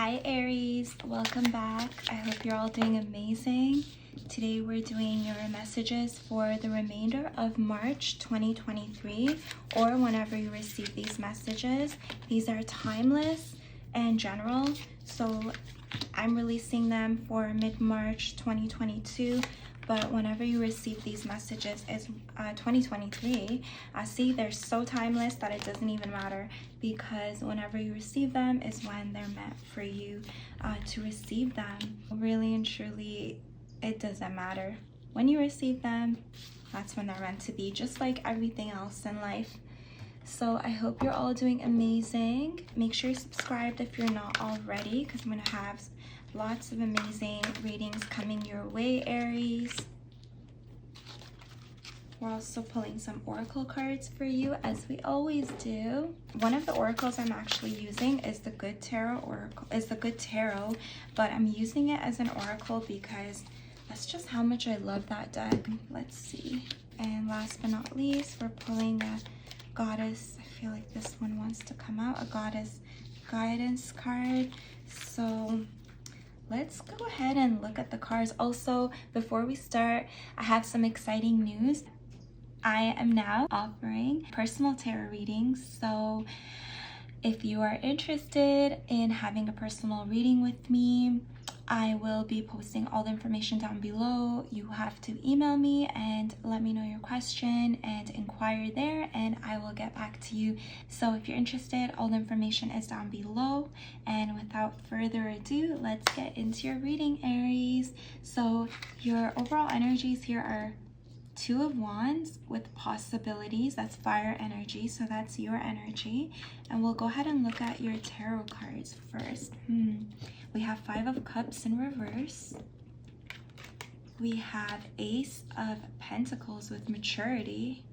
Hi Aries, welcome back. I hope you're all doing amazing. Today we're doing your messages for the remainder of March 2023 or whenever you receive these messages. These are timeless and general, so I'm releasing them for mid-March 2022, but whenever you receive these messages is 2023. See, they're so timeless that it doesn't even matter, because whenever you receive them is when they're meant for you to receive them. Really and truly, it doesn't matter. When you receive them, that's when they're meant to be, just like everything else in life. So I hope you're all doing amazing. Make sure you're subscribed if you're not already, because I'm going to have lots of amazing readings coming your way, Aries. We're also pulling some oracle cards for you, as we always do. One of the oracles I'm actually using is the Good Tarot oracle. But I'm using it as an oracle because that's just how much I love that deck. Let's see. And last but not least, we're pulling a Goddess. I feel like this one wants to come out. A Goddess guidance card. So let's go ahead and look at the cards. Also, before we start, I have some exciting news. I am now offering personal tarot readings, so if you are interested in having a personal reading with me, I will be posting all the information down below. You have to email me and let me know your question and inquire there, and I will get back to you. So if you're interested, all the information is down below. And without further ado, let's get into your reading, Aries. So your overall energies here are Two of Wands with possibilities. That's fire energy, so that's your energy. And we'll go ahead and look at your tarot cards first. We have Five of Cups in reverse. We have Ace of Pentacles with maturity.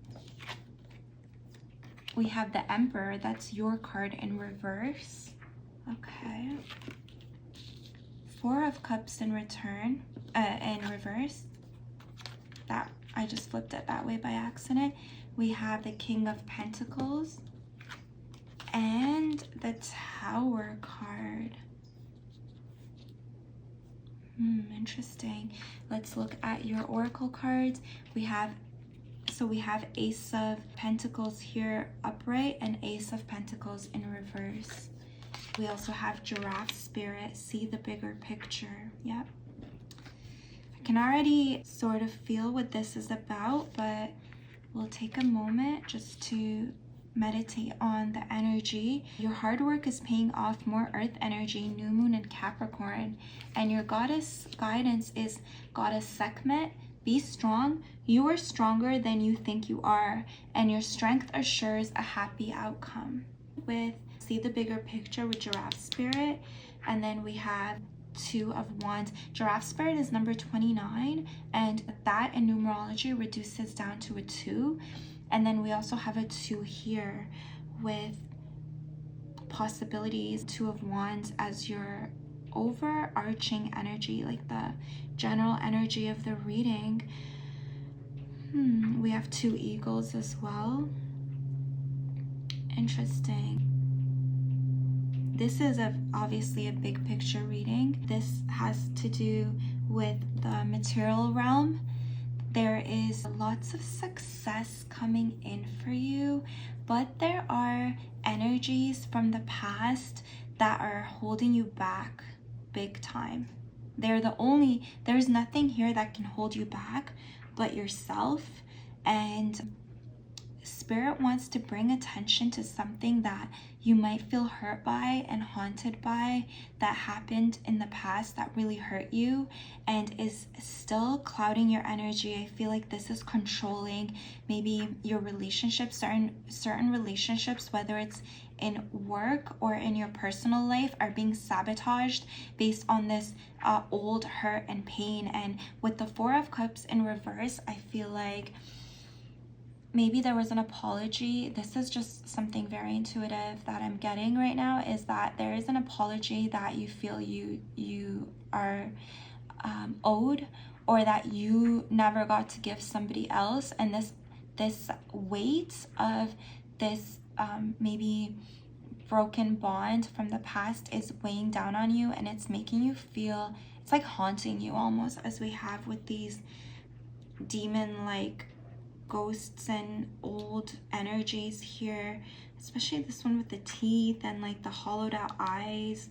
We have the Emperor, that's your card, in reverse. Okay. Four of Cups in reverse. That I just flipped it that way by accident. We have the King of Pentacles and the Tower card. Interesting. Let's look at your oracle cards. We have Ace of Pentacles here upright and Ace of Pentacles in reverse. We also have Giraffe Spirit, see the bigger picture. Yep. I can already sort of feel what this is about, but we'll take a moment just to meditate on the energy. Your hard work is paying off, more earth energy, new moon and Capricorn. And your goddess guidance is Goddess Sekhmet. Be strong. You are stronger than you think you are, and your strength assures a happy outcome. With see the bigger picture with Giraffe Spirit. And then we have Two of Wands. Giraffe Spirit is number 29, and that in numerology reduces down to a 2. And then we also have a 2 here with possibilities. Two of Wands as your overarching energy, like the general energy of the reading. We have two eagles as well. Interesting. This is obviously a big picture reading. This has to do with the material realm. There is lots of success coming in for you, but there are energies from the past that are holding you back big time. There's nothing here that can hold you back but yourself, and Spirit wants to bring attention to something that you might feel hurt by and haunted by, that happened in the past that really hurt you and is still clouding your energy. I feel like this is controlling maybe your relationships, certain relationships, whether it's in work or in your personal life, are being sabotaged based on this old hurt and pain. And with the Four of Cups in reverse, I feel like maybe there was an apology. This is just something very intuitive that I'm getting right now, is that there is an apology that you feel you are owed, or that you never got to give somebody else. And this weight of this maybe broken bond from the past is weighing down on you, and it's making you feel, it's like haunting you almost, as we have with these demon-like ghosts and old energies here, especially this one with the teeth and like the hollowed out eyes.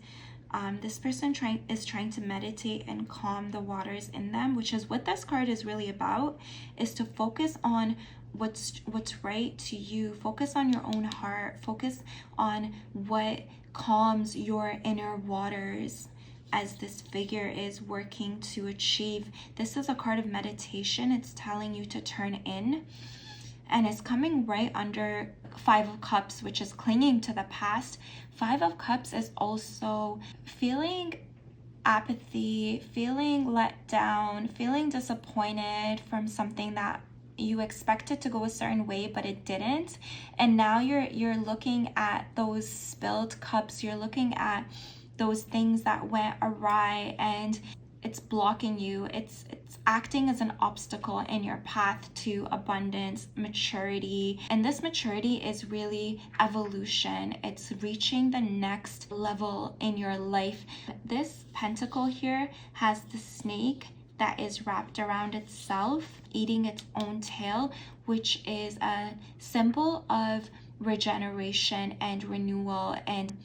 This person is trying to meditate and calm the waters in them, which is what this card is really about, is to focus on what's right to you. Focus on your own heart. Focus on what calms your inner waters, as this figure is working to achieve. This is a card of meditation. It's telling you to turn in, and it's coming right under Five of Cups, which is clinging to the past. Five of Cups is also feeling apathy, feeling let down, feeling disappointed from something that you expected to go a certain way but it didn't, and now you're looking at those spilled cups, you're looking at those things that went awry, and it's blocking you. It's acting as an obstacle in your path to abundance, maturity. And this maturity is really evolution. It's reaching the next level in your life. This pentacle here has the snake that is wrapped around itself, eating its own tail, which is a symbol of regeneration and renewal and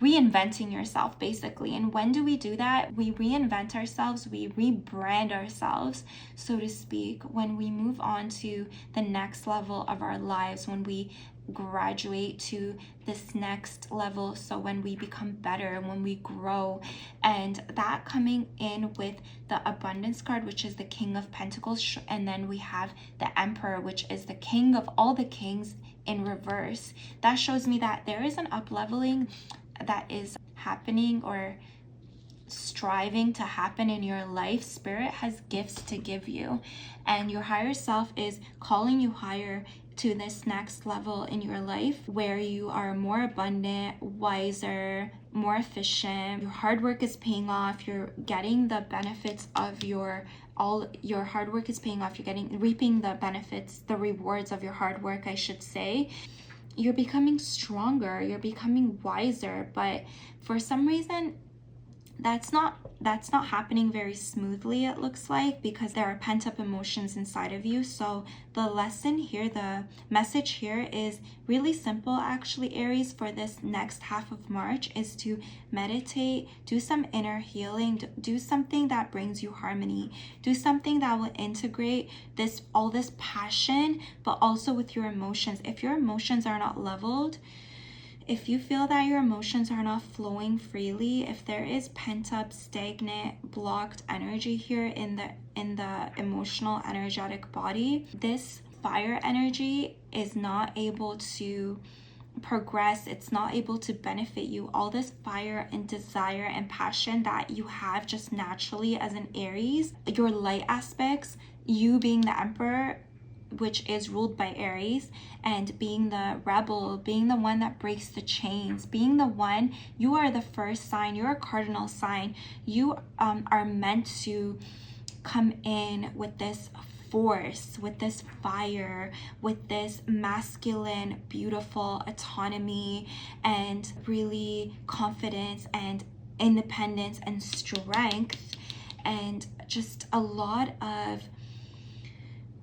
reinventing yourself, basically. And when do we do that? We reinvent ourselves, we rebrand ourselves, so to speak, when we move on to the next level of our lives, when we graduate to this next level. So when we become better, when we grow, and that coming in with the abundance card, which is the King of Pentacles, and then we have the Emperor, which is the king of all the kings in reverse. That shows me that there is an up-leveling that is happening or striving to happen in your life. Spirit has gifts to give you, and your higher self is calling you higher to this next level in your life, where you are more abundant, wiser, more efficient. Your hard work is paying off. You're getting the benefits of your hard work is paying off. You're reaping the benefits, the rewards of your hard work, I should say. You're becoming stronger, you're becoming wiser, but for some reason that's not happening very smoothly, it looks like, because there are pent-up emotions inside of you. So the lesson here, the message here is really simple, actually, Aries, for this next half of March, is to meditate, do some inner healing, do something that brings you harmony, do something that will integrate all this passion, but also with your emotions. If your emotions are not leveled, if you feel that your emotions are not flowing freely, if there is pent-up, stagnant, blocked energy here in the emotional, energetic body, this fire energy is not able to progress. It's not able to benefit you. All this fire and desire and passion that you have just naturally as an Aries, your light aspects, you being the Emperor, which is ruled by Aries, and being the rebel, being the one that breaks the chains, being the one, you are the first sign, you're a cardinal sign. You are meant to come in with this force, with this fire, with this masculine, beautiful autonomy, and really confidence and independence and strength, and just a lot of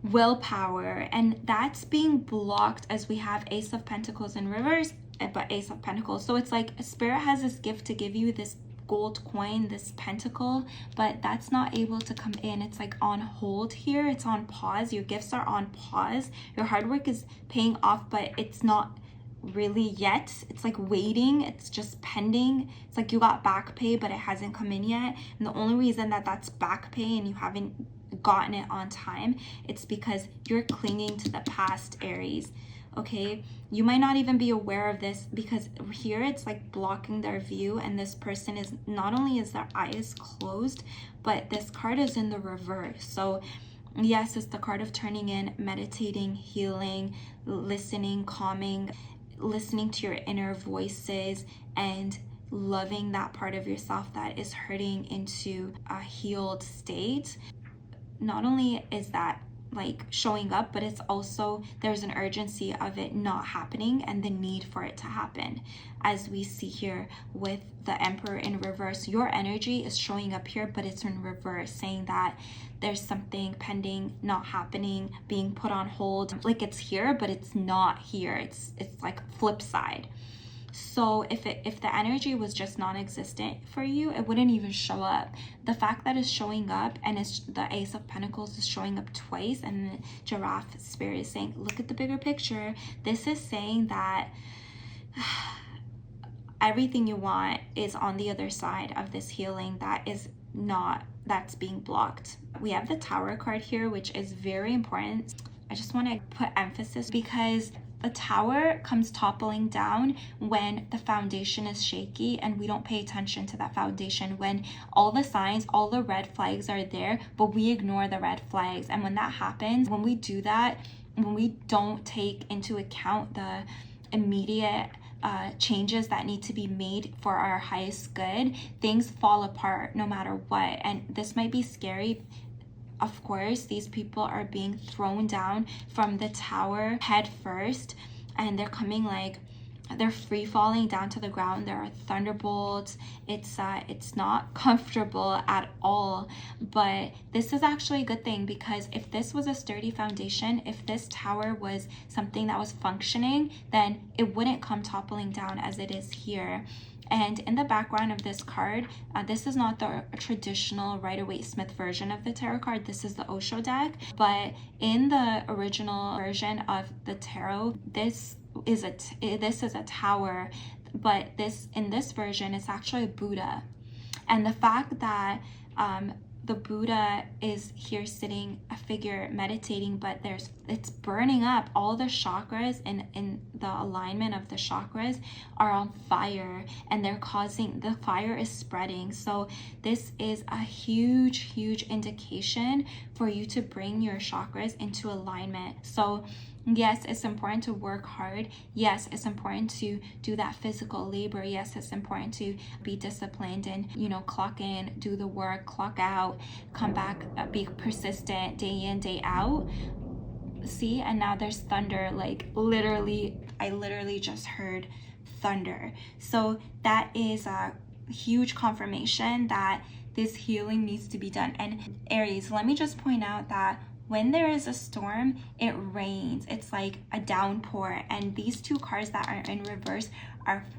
willpower. And that's being blocked as we have Ace of Pentacles in reverse, but Ace of Pentacles. So it's like Spirit has this gift to give you, this gold coin, this pentacle, but that's not able to come in. It's like on hold here. It's on pause. Your gifts are on pause. Your hard work is paying off, but it's not really yet. It's like waiting. It's just pending. It's like you got back pay, but it hasn't come in yet. And the only reason that that's back pay and you haven't gotten it on time, it's because you're clinging to the past, Aries. Okay, you might not even be aware of this, because here it's like blocking their view, and this person is, not only is their eyes closed, but this card is in the reverse. So yes, it's the card of turning in, meditating, healing, listening, calming, listening to your inner voices, and loving that part of yourself that is hurting into a healed state. Not only is that like showing up, but it's also, there's an urgency of it not happening and the need for it to happen. As we see here with the Emperor in reverse, your energy is showing up here, but it's in reverse, saying that there's something pending, not happening, being put on hold. Like it's here, but it's not here. It's like flip side. So if the energy was just non-existent for you, it wouldn't even show up. The fact that it's showing up, and it's the Ace of Pentacles is showing up twice, and the Giraffe spirit is saying, look at the bigger picture. This is saying that everything you want is on the other side of this healing that's being blocked. We have the Tower card here, which is very important. I just want to put emphasis, because the Tower comes toppling down when the foundation is shaky and we don't pay attention to that foundation, when all the signs, all the red flags are there, but we ignore the red flags. And when that happens, when we do that, when we don't take into account the immediate changes that need to be made for our highest good, things fall apart no matter what. And this might be scary. Of course, these people are being thrown down from the tower head first, and they're coming like they're free falling down to the ground. There are thunderbolts. It's not comfortable at all, but this is actually a good thing, because if this was a sturdy foundation, if this tower was something that was functioning, then it wouldn't come toppling down as it is here. And in the background of this card, this is not the traditional Rider-Waite-Smith version of the tarot card. This is the Osho deck. But in the original version of the tarot, this is a tower. But in this version, it's actually a Buddha. And the fact that the Buddha is here sitting, a figure meditating, but it's burning up. All the chakras in the alignment of the chakras are on fire, and the fire is spreading. So this is a huge indication for you to bring your chakras into alignment. So yes, it's important to work hard. Yes, it's important to do that physical labor. Yes, it's important to be disciplined and, clock in, do the work, clock out, come back, be persistent day in, day out. See, and now there's thunder. Like I literally just heard thunder. So that is a huge confirmation that this healing needs to be done. And Aries, let me just point out that when there is a storm, it rains. It's like a downpour. And these two cards that are in reverse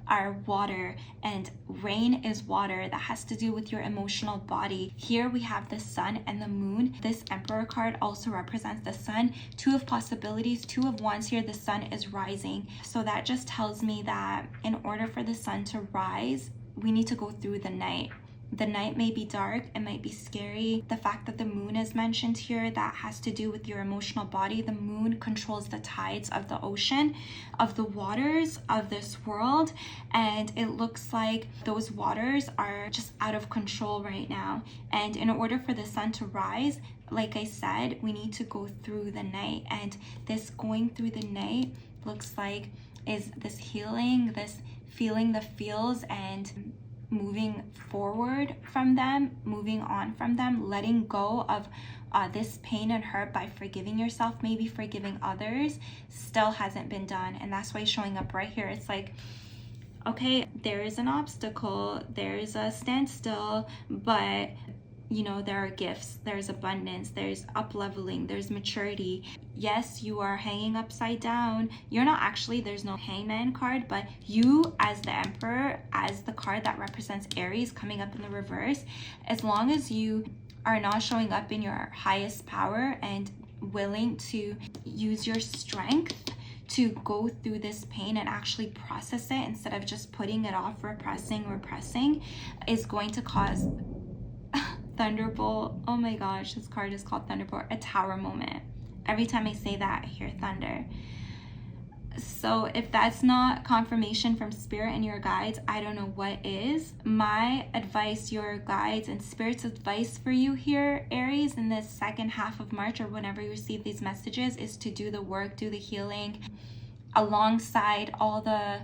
are water, and rain is water. That has to do with your emotional body. Here we have the sun and the moon. This Emperor card also represents the sun. Two of possibilities, two of wands here. The sun is rising. So that just tells me that in order for the sun to rise, we need to go through the night. The night may be dark, it might be scary. The fact that the moon is mentioned here, that has to do with your emotional body. The moon controls the tides of the ocean, of the waters of this world, and it looks like those waters are just out of control right now. And in order for the sun to rise, like I said, we need to go through the night. And this going through the night looks like is this healing, this feeling the feels, and moving forward from them, moving on from them, letting go of this pain and hurt by forgiving yourself, maybe forgiving others, still hasn't been done. And that's why showing up right here, it's like, okay, there is an obstacle, there is a standstill, but there are gifts, there's abundance, there's up-leveling, there's maturity. Yes, you are hanging upside down. You're not actually, there's no Hangman card, but you as the Emperor, as the card that represents Aries coming up in the reverse, as long as you are not showing up in your highest power and willing to use your strength to go through this pain and actually process it instead of just putting it off, repressing, is going to cause Thunderbolt. Oh my gosh, this card is called Thunderbolt, a tower moment. Every time I say that, I hear thunder. So if that's not confirmation from spirit and your guides, I don't know what is. My advice, your guides and spirit's advice for you here, Aries, in this second half of March, or whenever you receive these messages, is to do the work, do the healing alongside all the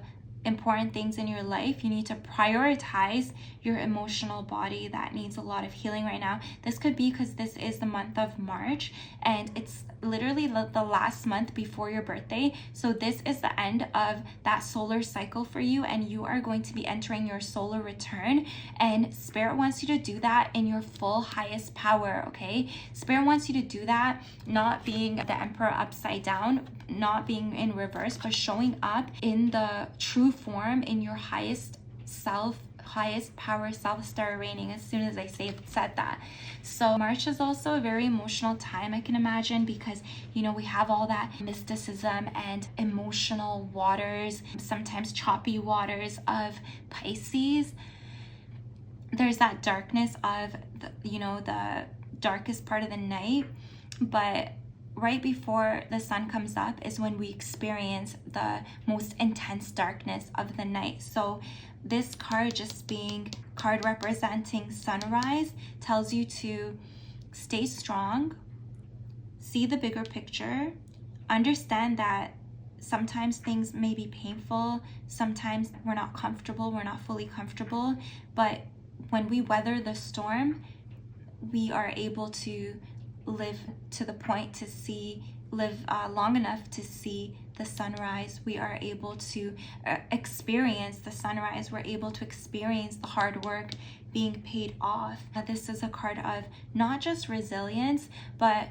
important things in your life. You need to prioritize your emotional body that needs a lot of healing right now. This could be because this is the month of March and it's literally the last month before your birthday. So this is the end of that solar cycle for you, and you are going to be entering your solar return, and Spirit wants you to do that in your full highest power. Okay, Spirit wants you to do that not being the Emperor upside down, not being in reverse, but showing up in the true form, in your highest self, highest power self. Star reigning as soon as I said that. So March is also a very emotional time, I can imagine, because you know we have all that mysticism and emotional waters, sometimes choppy waters of Pisces. There's that darkness of the darkest part of the night, but right before the sun comes up is when we experience the most intense darkness of the night. So this card, just being card representing sunrise, tells you to stay strong, see the bigger picture, understand that sometimes things may be painful, sometimes we're not comfortable, we're not fully comfortable, but when we weather the storm, we are able to live to the point to live long enough to see the sunrise. We are able to experience the sunrise. We're able to experience the hard work being paid off. This is a card of not just resilience, but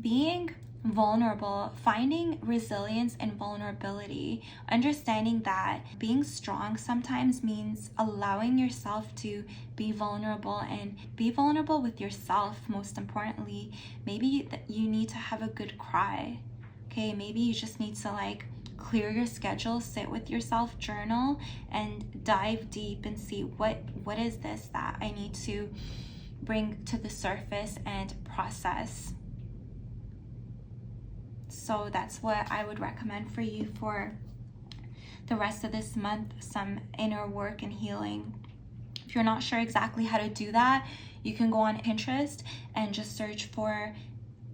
being vulnerable, finding resilience and vulnerability, understanding that being strong sometimes means allowing yourself to be vulnerable, and be vulnerable with yourself. Most importantly, maybe you need to have a good cry. Okay, maybe you just need to clear your schedule, sit with yourself, journal, and dive deep and see what is this that I need to bring to the surface and process. So that's what I would recommend for you for the rest of this month, some inner work and healing. If you're not sure exactly how to do that, you can go on Pinterest and just search for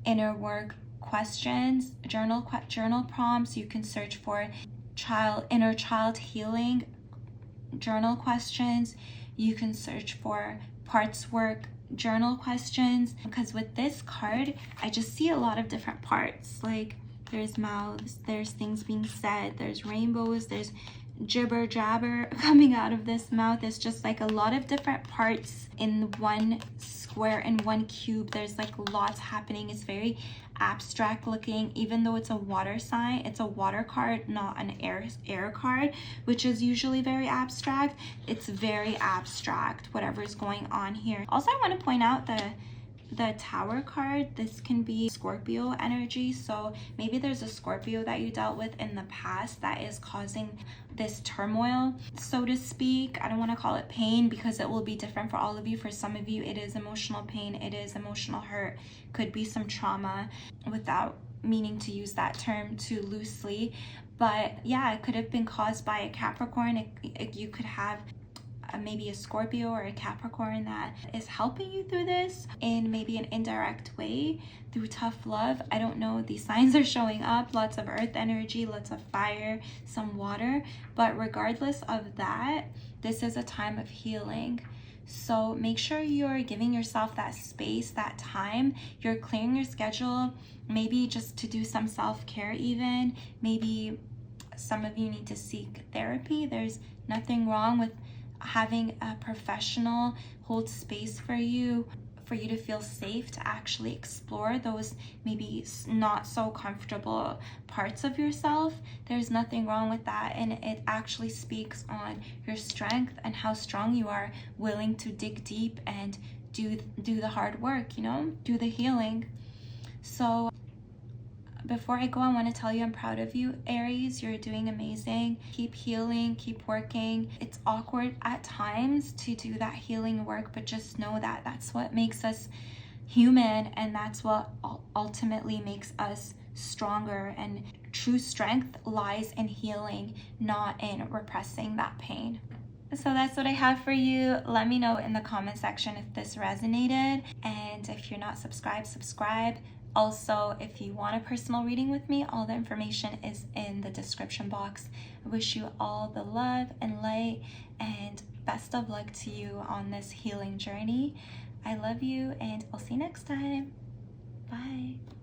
inner work questions, journal prompts. You can search for inner child healing journal questions. You can search for parts work journal questions, because with this card I just see a lot of different parts. Like there's mouths, there's things being said, there's rainbows, there's jibber jabber coming out of this mouth. It's just like a lot of different parts in one square, in one cube. There's lots happening. It's very abstract looking. Even though it's a water sign, it's a water card, not an air card, which is usually very abstract. It's very abstract, whatever's going on here. Also, I want to point out the Tower card. This can be Scorpio energy, so maybe there's a Scorpio that you dealt with in the past that is causing this turmoil, so to speak. I don't want to call it pain because it will be different for all of you. For some of you, it is emotional pain, it is emotional hurt, could be some trauma, without meaning to use that term too loosely. But yeah, it could have been caused by a Capricorn. You could have maybe a Scorpio or a Capricorn that is helping you through this in maybe an indirect way through tough love. I don't know, these signs are showing up, lots of earth energy, lots of fire, some water, but regardless of that, this is a time of healing. So make sure you're giving yourself that space, that time. You're clearing your schedule, maybe just to do some self-care even. Maybe some of you need to seek therapy. There's nothing wrong with having a professional hold space for you to feel safe to actually explore those maybe not so comfortable parts of yourself. There's nothing wrong with that, and it actually speaks on your strength and how strong you are, willing to dig deep and do the hard work, do the healing. So before I go, I want to tell you I'm proud of you, Aries. You're doing amazing. Keep healing, keep working. It's awkward at times to do that healing work, but just know that that's what makes us human, and that's what ultimately makes us stronger. And true strength lies in healing, not in repressing that pain. So that's what I have for you. Let me know in the comment section if this resonated, and if you're not subscribed, subscribe. Also, if you want a personal reading with me, all the information is in the description box. I wish you all the love and light and best of luck to you on this healing journey. I love you, and I'll see you next time. Bye.